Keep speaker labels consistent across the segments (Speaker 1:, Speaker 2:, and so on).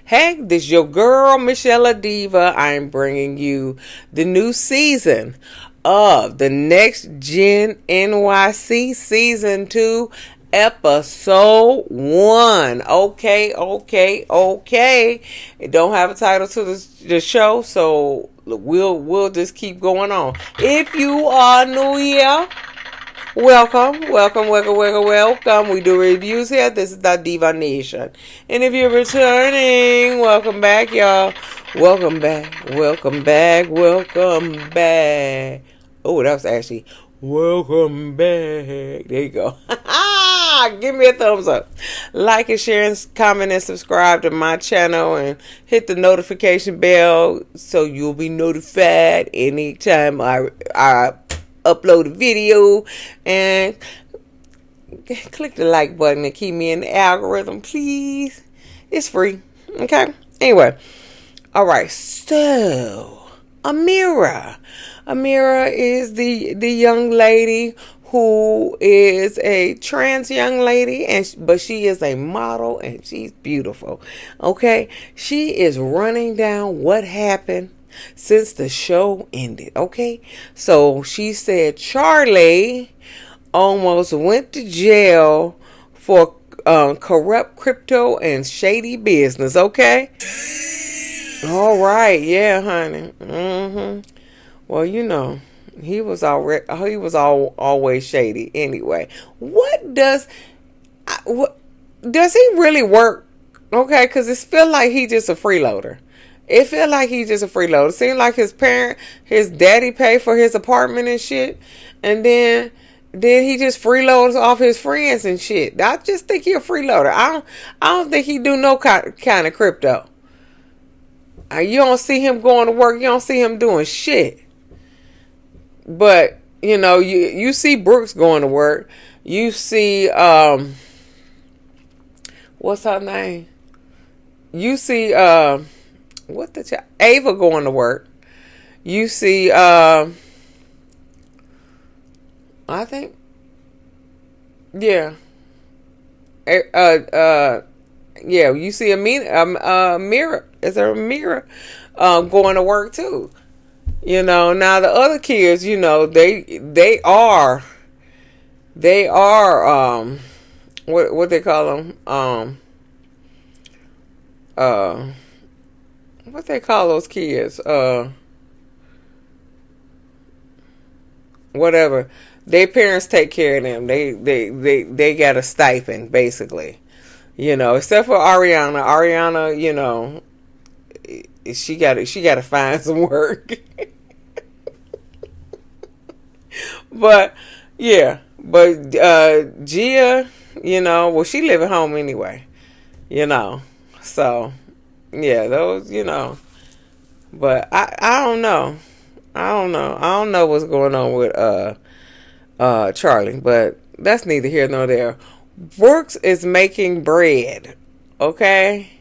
Speaker 1: Hey, this your girl, Michelle Diva. I'm bringing you the new season of the Next Gen NYC Season 2, Episode 1. Okay. It don't have a title to the show, so we'll just keep going on. If you are new here, welcome. We do reviews here. This is the Diva Nation. And if you're returning, welcome back, y'all. Welcome back. Oh, that was actually welcome back. There you go. Give me a thumbs up. Like and share and comment and subscribe to my channel and hit the notification bell so you'll be notified anytime I upload a video, and click the like button and keep me in the algorithm, please. It's free. Okay. Anyway. Alright, so Emira is the young lady who is a trans young lady, but she is a model and she's beautiful. Okay. She is running down what happened since the show ended. Okay. So she said Charlie almost went to jail for corrupt crypto and shady business. Okay. All right. Yeah, honey. Well, you know, he was always shady anyway. What does he really work? Okay. Cause it feel like he just a freeloader. It felt like he's just a freeloader. It seemed like his daddy paid for his apartment and shit. And then he just freeloads off his friends and shit. I just think he a freeloader. I don't think he do no kind of crypto. You don't see him going to work. You don't see him doing shit. But, you know, you see Brooks going to work. You see, what's her name? You see, Ava going to work. You see, I think, yeah. Yeah, you see Emira. Is there Emira going to work too? You know, now the other kids, you know, they are what they call them? What they call those kids? Whatever. Their parents take care of them. They got a stipend, basically. You know, except for Ariana. Ariana, you know, she got to find some work. But yeah, but Gia, you know, well, she live at home anyway. You know, so yeah, those, you know. But I don't know. I don't know what's going on with Charlie, but that's neither here nor there. Brooks is making bread. Okay?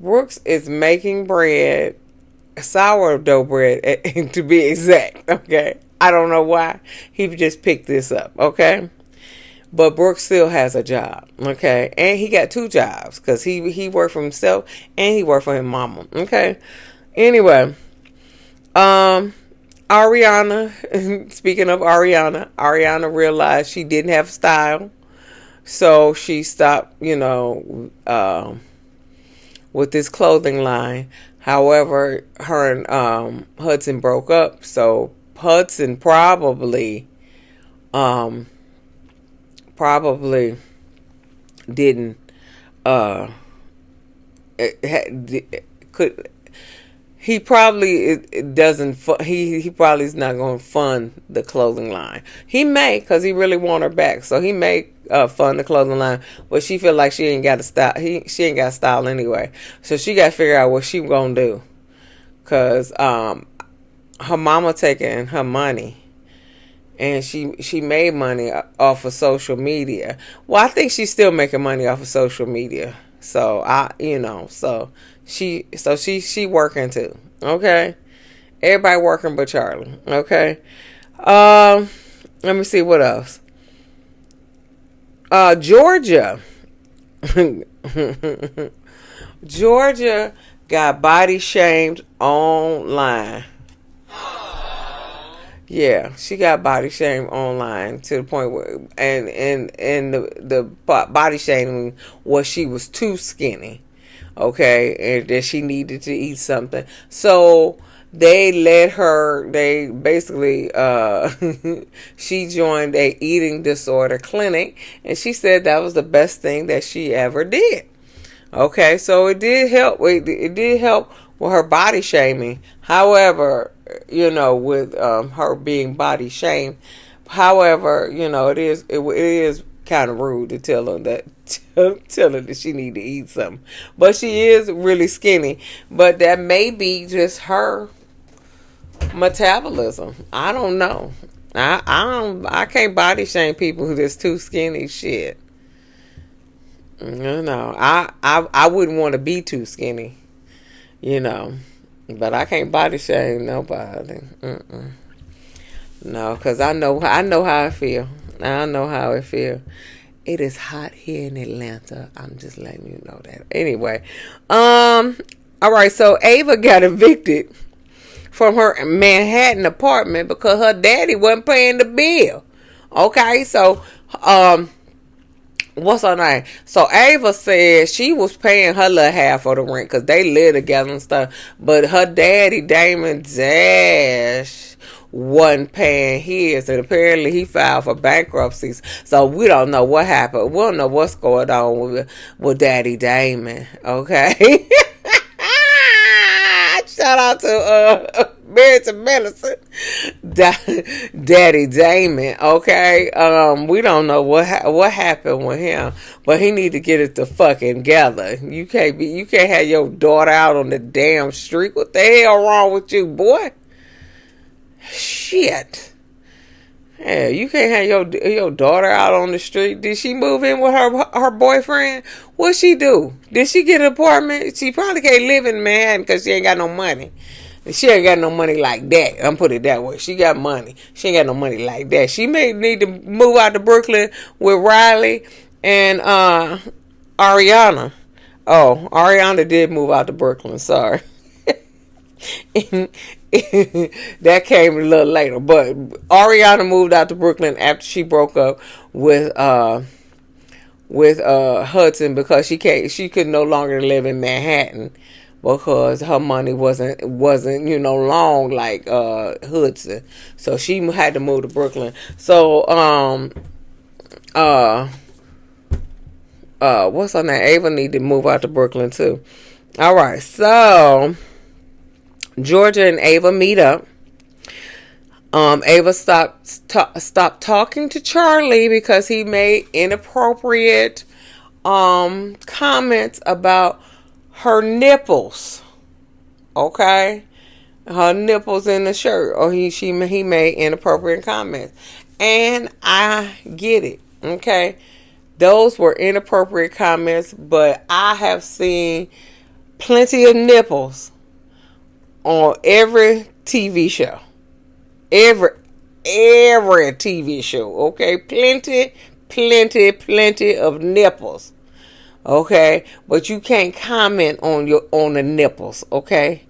Speaker 1: Brooks is making bread, sourdough bread to be exact. Okay? I don't know why he just picked this up. Okay? But Brooks still has a job. Okay? And he got 2 jobs because he worked for himself and he worked for his mama. Okay? Anyway, Ariana, speaking of Ariana realized she didn't have style. So she stopped, you know, with this clothing line. However, her and Hudson broke up. So Hudson probably didn't could. He probably doesn't. He probably is not going to fund the clothing line. He may, because he really want her back. So he may fund the clothing line, but she feel like she ain't got a style. She ain't got style anyway. So she got to figure out what she gonna do, because her mama taking her money, and she made money off of social media. Well, I think she's still making money off of social media. So she working too. Okay. Everybody working but Charlie. Okay. Let me see what else. Georgia Georgia got body shamed online. Yeah, she got body shamed online to the point where, and the body shaming was she was too skinny, okay, and that she needed to eat something. So they let her. They basically, she joined a eating disorder clinic, and she said that was the best thing that she ever did. Okay, so it did help. It did help with her body shaming. However, with her being body shamed. However, it is kind of rude to tell her that she need to eat something. But she is really skinny. But that may be just her metabolism. I don't know. I can't body shame people who just too skinny. Shit. I wouldn't want to be too skinny. But I can't body shame nobody. No, because I know how I feel. I know how it feels. It is hot here in Atlanta. I'm just letting you know that. Anyway, all right. So Ava got evicted from her Manhattan apartment because her daddy wasn't paying the bill. Okay, so what's her name? So Ava said she was paying her little half of the rent because they live together and stuff. But her daddy, Damon Dash, wasn't paying his, and apparently he filed for bankruptcy. So we don't know what happened. We don't know what's going on with Daddy Damon. Okay. Shout out to Married to Medicine, Daddy Damon. Okay, we don't know what happened with him, but he need to get it to fucking together. You can't have your daughter out on the damn street. What the hell wrong with you, boy? Shit. Yeah, you can't have your daughter out on the street. Did she move in with her boyfriend? What'd she do? Did she get an apartment? She probably can't live in Manhattan because she ain't got no money. She ain't got no money like that. I'm put it that way. She got money. She ain't got no money like that. She may need to move out to Brooklyn with Riley and Ariana. Oh, Ariana did move out to Brooklyn. Sorry. That came a little later, but Ariana moved out to Brooklyn after she broke up with Hudson because she could no longer live in Manhattan because her money wasn't long like Hudson, so she had to move to Brooklyn. So what's her name? Ava need to move out to Brooklyn too. All right, so Georgia and Ava meet up. Ava stopped talking to Charlie because he made inappropriate comments about her nipples. Okay, her nipples in the shirt, or he made inappropriate comments, and I get it. Okay, those were inappropriate comments, but I have seen plenty of nipples on every TV show. Every TV show. Okay. Plenty of nipples. Okay. But you can't comment on the nipples. Okay.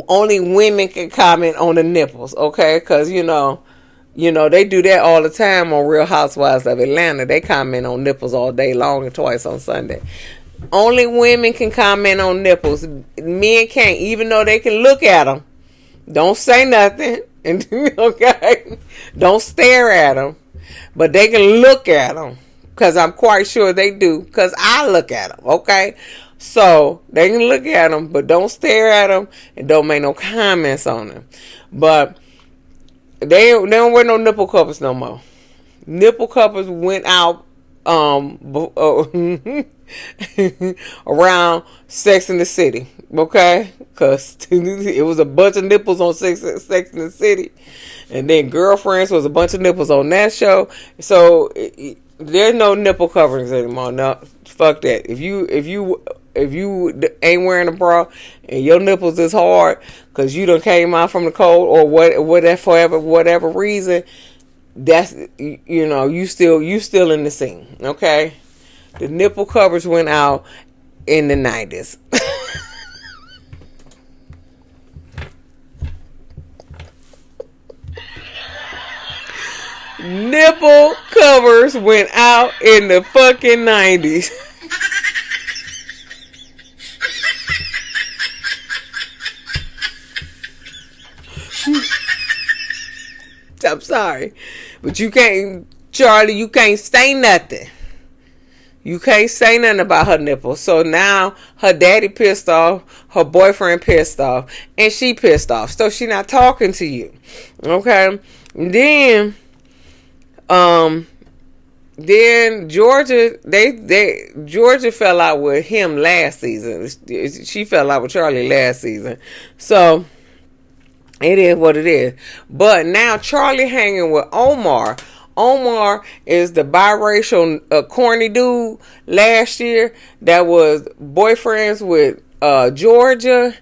Speaker 1: Only women can comment on the nipples. Okay. Because, they do that all the time on Real Housewives of Atlanta. They comment on nipples all day long and twice on Sunday. Only women can comment on nipples. Men can't, even though they can look at them. Don't say nothing. And okay, don't stare at them, but they can look at them because I'm quite sure they do. Because I look at them. Okay, so they can look at them, but don't stare at them and don't make no comments on them. But they don't wear no nipple covers no more. Nipple covers went out around Sex in the City, okay? Because it was a bunch of nipples on Sex in the City, and then Girlfriends was a bunch of nipples on that show. So there's no nipple coverings anymore. No, fuck that. If you ain't wearing a bra and your nipples is hard because you done came out from the cold or whatever reason, that's you still in the scene, okay? The nipple covers went out in the 90s. Nipple covers went out in the fucking 90s. I'm sorry, but you can't, Charlie, you can't say nothing. You can't say nothing about her nipples. So now her daddy pissed off, her boyfriend pissed off, and she pissed off. So she not talking to you. Okay? Then Georgia, Georgia fell out with him last season. She fell out with Charlie last season. So it is what it is. But now Charlie hanging with Omar. Omar is the biracial corny dude last year that was boyfriends with Georgia,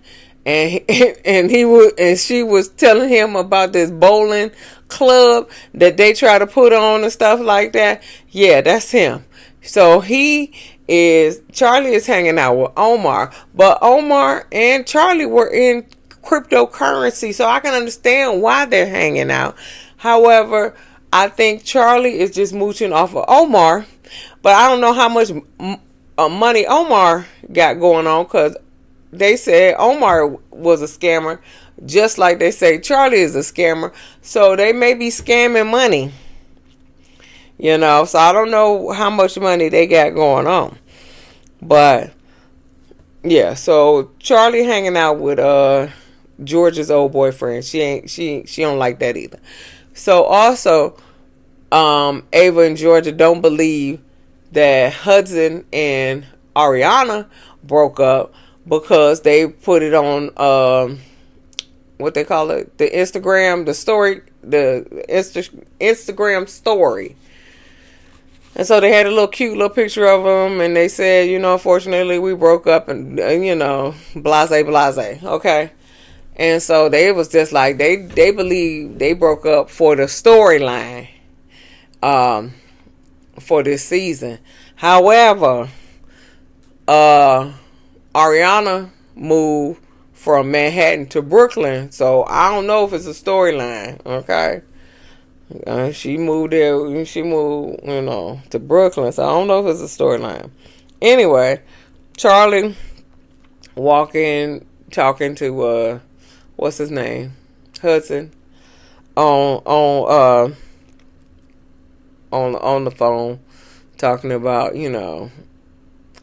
Speaker 1: and she was telling him about this bowling club that they try to put on and stuff like that. Yeah, that's him. So Charlie is hanging out with Omar, but Omar and Charlie were in cryptocurrency, so I can understand why they're hanging out. However, I think Charlie is just mooching off of Omar, but I don't know how much money Omar got going on, because they said Omar was a scammer, just like they say Charlie is a scammer. So they may be scamming money, so I don't know how much money they got going on. But yeah, so Charlie hanging out with George's old boyfriend. She don't like that either. So also, Ava and Georgia don't believe that Hudson and Ariana broke up, because they put it on what they call it, the Instagram, the story, the Instagram story. And so they had a little cute little picture of them, and they said, unfortunately we broke up, and blase, okay. And so they was just like, they believe they broke up for the storyline for this season. However, Ariana moved from Manhattan to Brooklyn, so I don't know if it's a storyline. Okay, she moved there. She moved, to Brooklyn, so I don't know if it's a storyline. Anyway, Charlie talking to what's his name, Hudson, on the phone, talking about,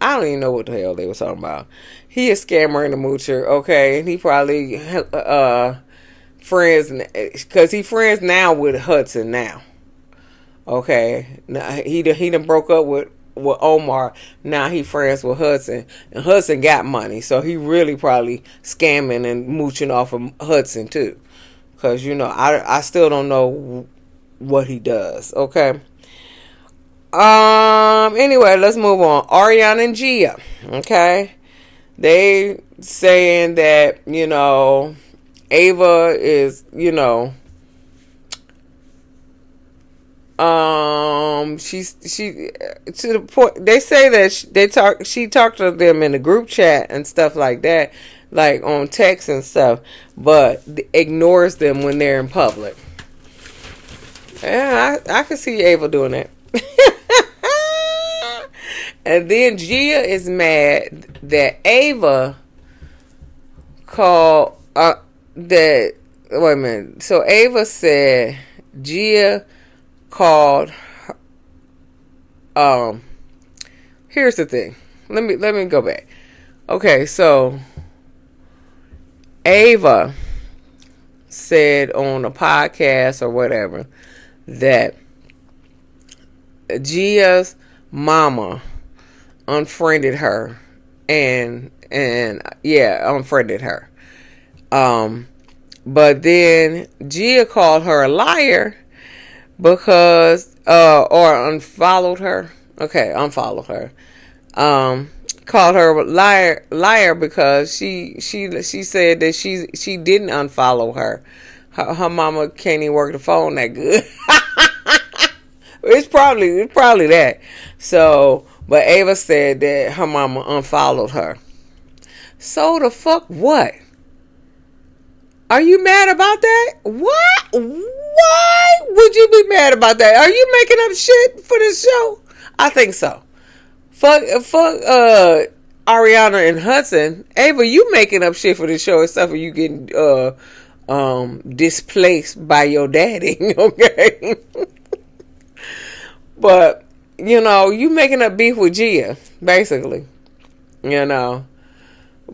Speaker 1: I don't even know what the hell they were talking about. He a scammer and a moocher, okay, and he probably friends, because he friends now with Hudson now, okay. Now he done broke up with Omar. Now he friends with Hudson, and Hudson got money, so he really probably scamming and mooching off of Hudson too, because I still don't know what he does, okay. Anyway, let's move on. Ariana and Gia, okay, they saying that Ava is she to the point, they say that she talked to them in the group chat and stuff like that, like on text and stuff, but ignores them when they're in public. Yeah, I can see Ava doing that. And then Gia is mad that Ava called that. Wait a minute. So Ava said Gia called. Here's the thing. Let me go back. Okay, so Ava said on a podcast or whatever that Gia's mama unfriended her and unfriended her. But then Gia called her a liar because or unfollowed her. Okay, unfollowed her. Called her a liar because she said that she didn't unfollow her. Her mama can't even work the phone that good. It's probably that. So, But Ava said that her mama unfollowed her. So the fuck what? Are you mad about that? What? Why would you be mad about that? Are you making up shit for this show? I think so. Fuck Ariana and Hudson. Ava, you making up shit for this show except for you getting displaced by your daddy. Okay. But, you know, you making up beef with Gia, basically. You know.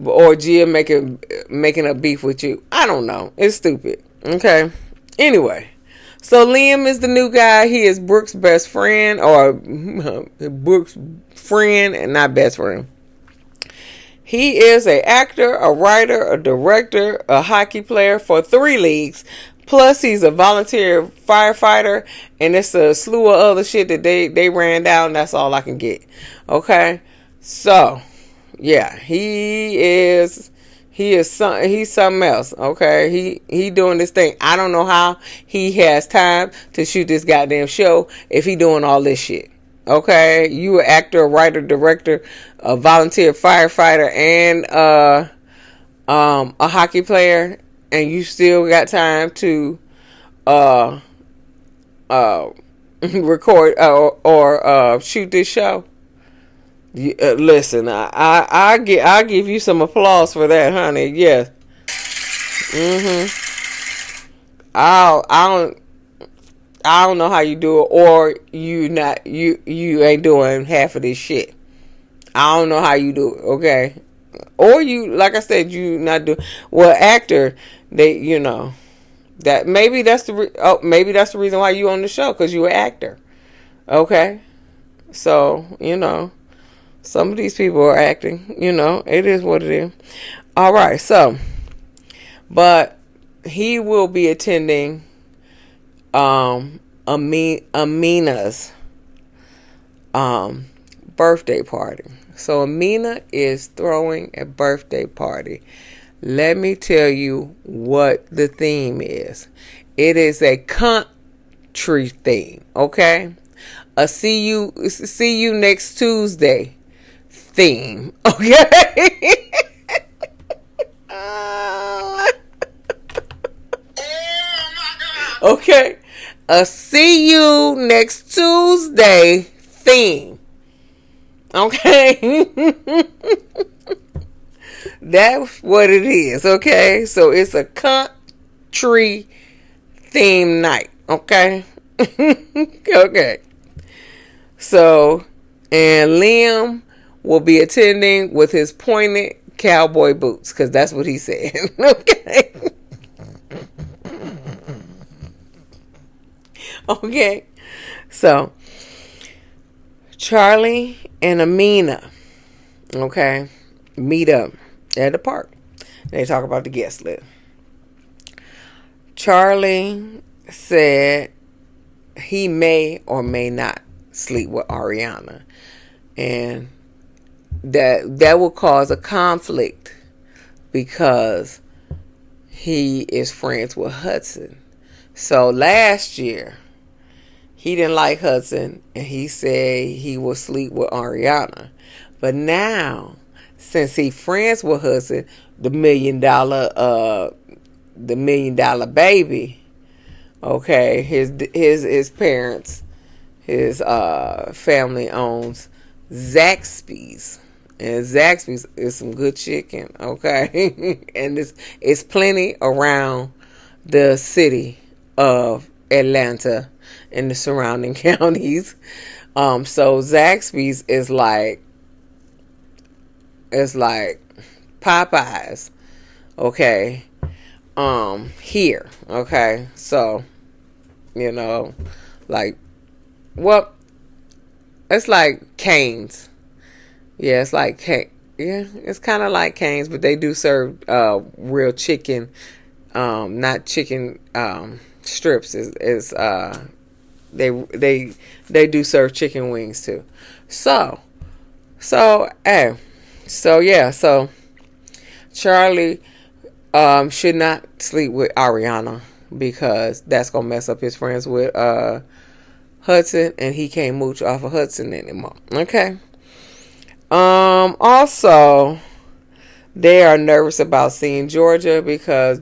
Speaker 1: Or Gia making up beef with you. I don't know. It's stupid. Okay. Anyway. So Liam is the new guy. He is Brooke's best friend. Or Brooke's friend and not best friend. He is an actor, a writer, a director, a hockey player for 3 leagues. Plus, he's a volunteer firefighter. And it's a slew of other shit that they ran down. That's all I can get. Okay. So, yeah, he's something else. Okay. He doing this thing. I don't know how he has time to shoot this goddamn show if he doing all this shit. Okay, you an actor, a writer, director, a volunteer firefighter, and a hockey player, and you still got time to record or shoot this show. Listen, I give you some applause for that, honey. Yes. I don't know how you do it, or you ain't doing half of this shit. I don't know how you do it, okay? Or you, like I said, you not do well. Actor, they, you know, that maybe that's the reason why you on the show, because you an actor, okay? So you know, some of these people are acting. You know, it is what it is. All right, so, but he will be attending Amina's birthday party. So Emira is throwing a birthday party. Let me tell you what the theme is. It is a country theme, okay? A see you next Tuesday theme, okay? Okay. A see you next Tuesday theme. Okay. That's what it is. Okay. So it's a country theme night. Okay. Okay. So, and Liam will be attending with his pointed cowboy boots, because that's what he said. Okay. Okay, so Charlie and Emira, okay, meet up at the park. They talk about the guest list. Charlie said he may or may not sleep with Ariana, and that will cause a conflict because he is friends with Hudson. So last year, he didn't like Hudson, and he said he will sleep with Ariana. But now, since he friends with Hudson, the $1 million baby, okay, his parents, his family owns Zaxby's, and Zaxby's is some good chicken, okay, and it's plenty around the city of Atlanta and the surrounding counties. So Zaxby's is like Popeyes, okay, here, okay. So, you know, like, well, it's like Cane's. Yeah, it's like it's kind of like Cane's, but they do serve real chicken, not chicken strips. They do serve chicken wings too. So Charlie should not sleep with Ariana, because that's gonna mess up his friends with Hudson, and he can't mooch off of Hudson anymore. Okay, Also, they are nervous about seeing Georgia because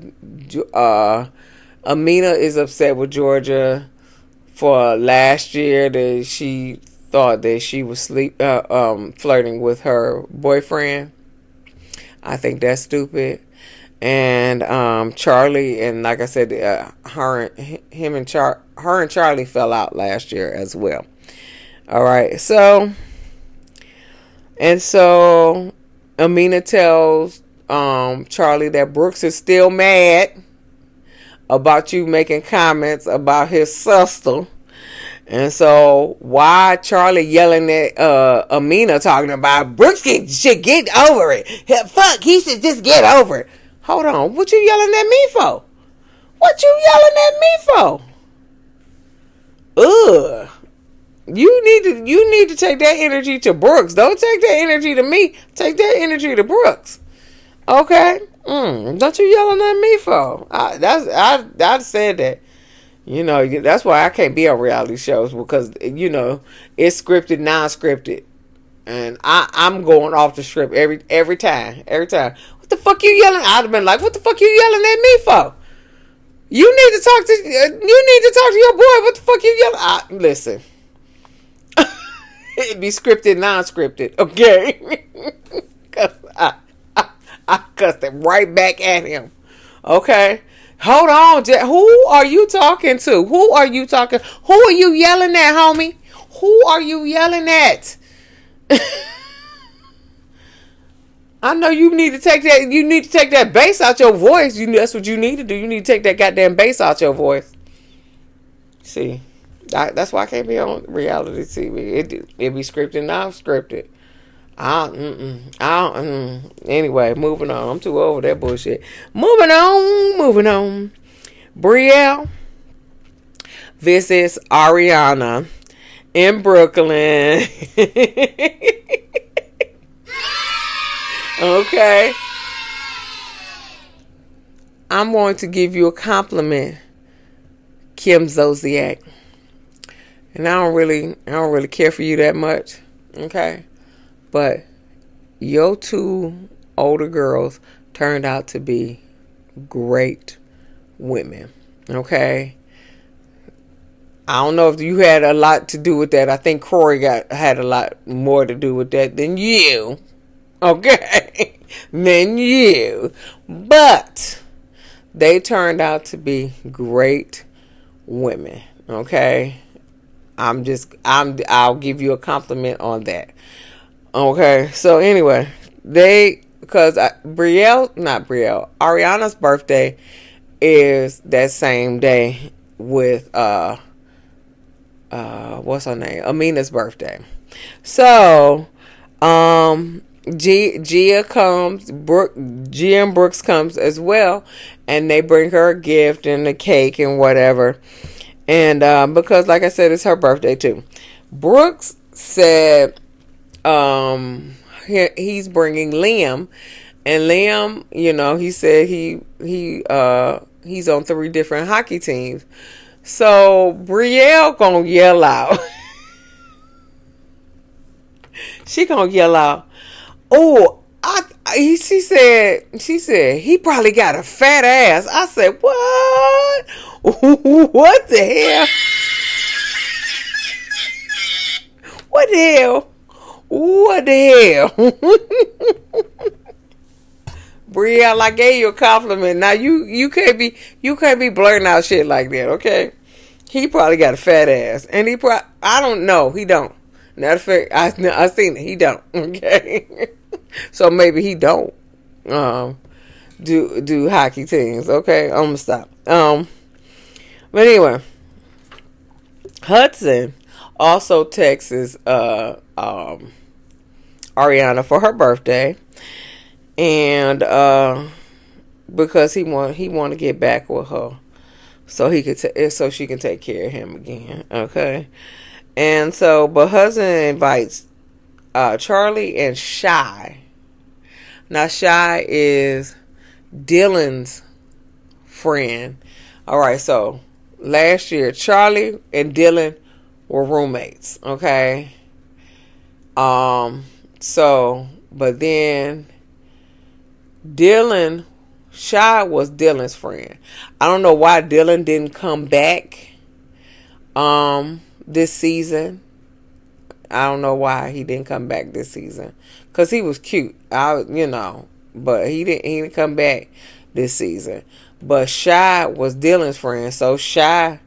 Speaker 1: Amina is upset with Georgia for last year that she thought that she was flirting with her boyfriend. I think that's stupid. And Charlie, and like I said, her and Charlie fell out last year as well. All right, so Amina tells Charlie that Brooks is still mad about you making comments about his sister. And so why Charlie yelling at Amina talking about Brooks should get over it. Fuck, he should just get over it. Hold on, what you yelling at me for? What you yelling at me for? Ugh. You need to take that energy to Brooks. Don't take that energy to me. Take that energy to Brooks. Okay? Don't you yelling at me for? I said that. You know, that's why I can't be on reality shows because, you know, it's scripted, non-scripted. And I'm going off the script every time. What the fuck you yelling? I'd have been like, what the fuck you yelling at me for? You need to talk to your boy. What the fuck you yelling? Listen. It'd be scripted, non-scripted, okay? Cause I cussed it right back at him. Okay? Hold on, who are you talking to? Who are you yelling at, homie? Who are you yelling at? I know you need to take that. You need to take that bass out your voice. That's what you need to do. You need to take that goddamn bass out your voice. See, that's why I can't be on reality TV. It be scripted, not scripted. Anyway, moving on. I'm too over that bullshit. Moving on. Brielle visits Ariana in Brooklyn. Okay. I'm going to give you a compliment, Kim Zolciak. And I don't really care for you that much. Okay. But your two older girls turned out to be great women. Okay. I don't know if you had a lot to do with that. I think Corey had a lot more to do with that than you. Okay. Than you. But they turned out to be great women. Okay. I'll give you a compliment on that. Okay. So anyway, Ariana's birthday is that same day with what's her name? Amina's birthday. So Gia comes, Gia and Brooks comes as well, and they bring her a gift and a cake and whatever. And because like I said, it's her birthday too. Brooks said he's bringing Liam, and Liam, you know, he said he's on 3 different hockey teams. So Brielle gonna yell out. She gonna yell out, "Oh, she said he probably got a fat ass." I said, "What? What the hell? What the hell? What the hell?" Brielle, I gave you a compliment. Now you can't be blurting out shit like that, okay? He probably got a fat ass, and I don't know, he don't. Matter of fact, I seen it. He don't. Okay, so maybe he don't do hockey teams. Okay, I'm gonna stop. But anyway, Hudson also texts Ariana for her birthday, and because he want to get back with her, so so she can take care of him again. Okay. And so, but Hudson invites Charlie and Shy. Now, Shy is Dylan's friend. All right, so last year, Charlie and Dylan were roommates. Okay. So, but then Dylan, Shy was Dylan's friend. I don't know why Dylan didn't come back this season. I don't know why he didn't come back this season. Cause he was cute. But he didn't come back this season. But Shy was Dylan's friend, so Shy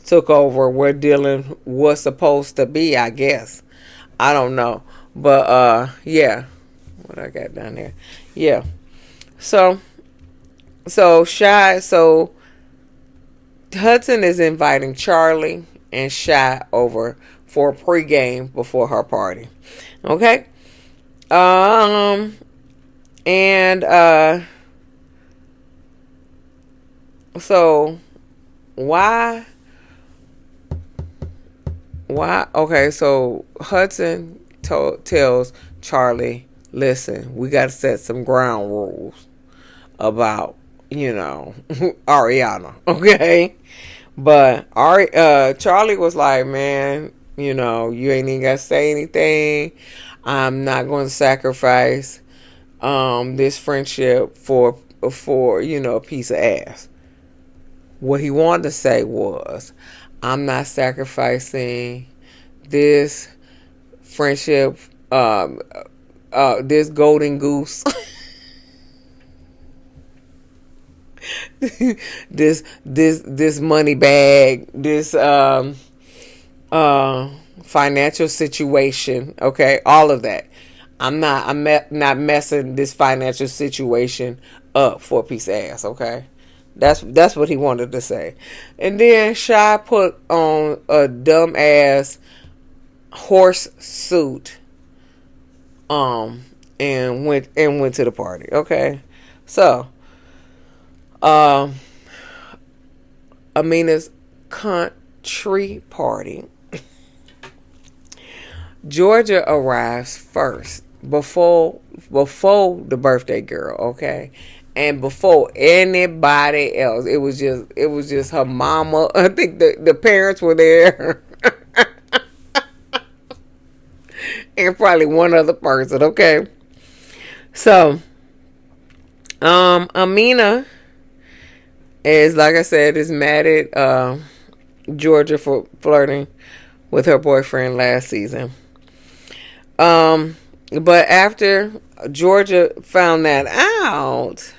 Speaker 1: took over where Dylan was supposed to be, I guess. I don't know. But yeah. What I got down there? Yeah. So Hudson is inviting Charlie and Shy over for a pregame before her party. Okay? So why okay, so Hudson tells Charlie, listen, we got to set some ground rules about, Ariana, okay? But Charlie was like, man, you ain't even got to say anything. I'm not going to sacrifice this friendship for a piece of ass. What he wanted to say was, I'm not sacrificing this friendship, this golden goose, this money bag, this financial situation, okay, all of that. I'm not messing this financial situation up for a piece of ass, okay? That's what he wanted to say. And then Shy put on a dumb ass horse suit and went to the party. Okay. So Amina's country party. Georgia arrives first before the birthday girl, okay? And before anybody else. It was just her mama. I think the parents were there. And probably one other person, okay? So Amina is, like I said, is mad at Georgia for flirting with her boyfriend last season. But after Georgia found that out,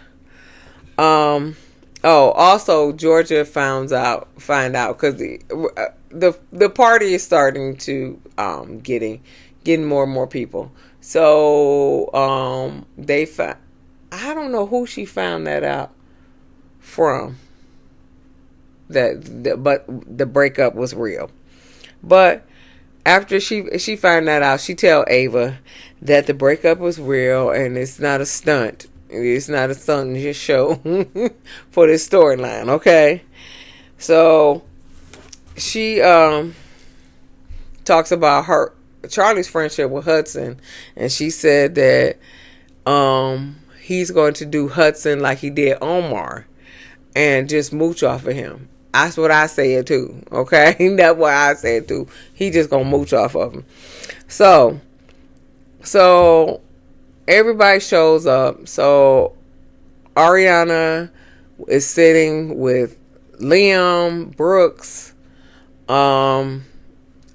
Speaker 1: also Georgia find out because the party is starting to getting more and more people. So they found, I don't know who she found that out from. But the breakup was real. But after she found that out, she tell Ava that the breakup was real and it's not a stunt. It's not a stunt, just show for this storyline, okay? So she talks about Charlie's friendship with Hudson, and she said that he's going to do Hudson like he did Omar and just mooch off of him. That's what I said too, okay? That's what I said too. He just gonna mooch off of him. So everybody shows up. So Ariana is sitting with Liam, Brooks,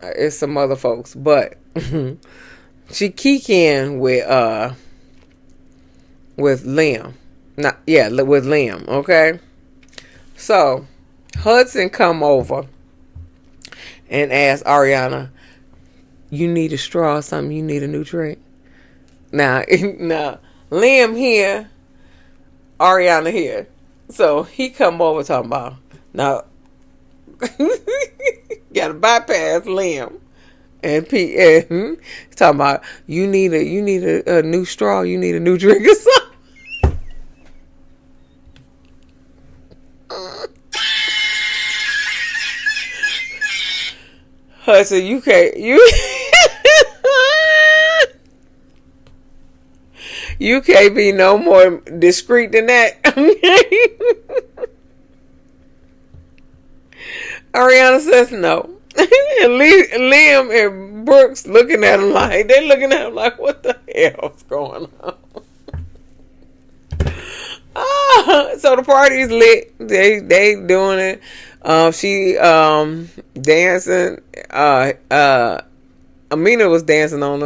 Speaker 1: it's some other folks, but she kikiing with Liam. With Liam, okay? So Hudson come over and ask Ariana, you need a straw or something? You need a new drink? Now Liam here, Ariana here. So he come over talking about, now gotta bypass Liam and Pete. Talking about you need a new straw, you need a new drink or something. Hudson, you can't you can't be no more discreet than that. Ariana says no. And Liam and Brooks looking at him like, what the the hell's going on? So the party is lit. They doing it. She dancing. Emira was dancing on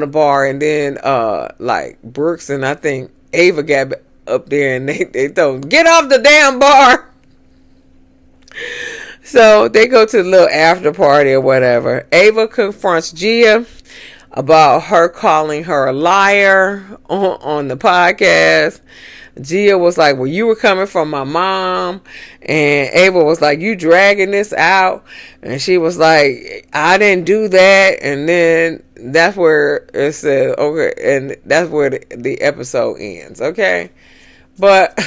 Speaker 1: the bar, and then like Brooks and I think Ava got up there, and they told him, get off the damn bar. So they go to the little after party or whatever. Ava confronts Gia about her calling her a liar on the podcast. Gia was like, well, you were coming from my mom. And Ava was like, you dragging this out. And she was like, I didn't do that. And then that's where it said, okay. And that's where the episode ends. Okay. But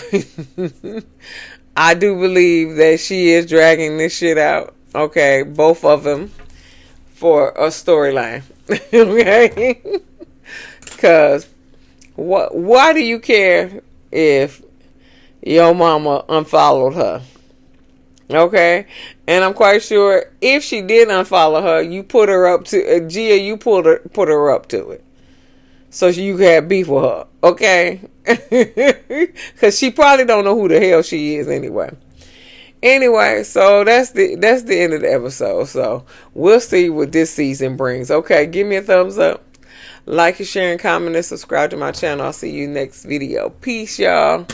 Speaker 1: I do believe that she is dragging this shit out. Okay. Both of them for a storyline. Okay. Because why do you care if your mama unfollowed her? Okay. And I'm quite sure if she did unfollow her, you put her up to Gia, you put her up to it so you can have beef with her. Okay. Because she probably don't know who the hell she is anyway. So that's the end of the episode. So we'll see what this season brings. Okay, give me a thumbs up, like and share and comment and subscribe to my channel. I'll see you next video. Peace, y'all.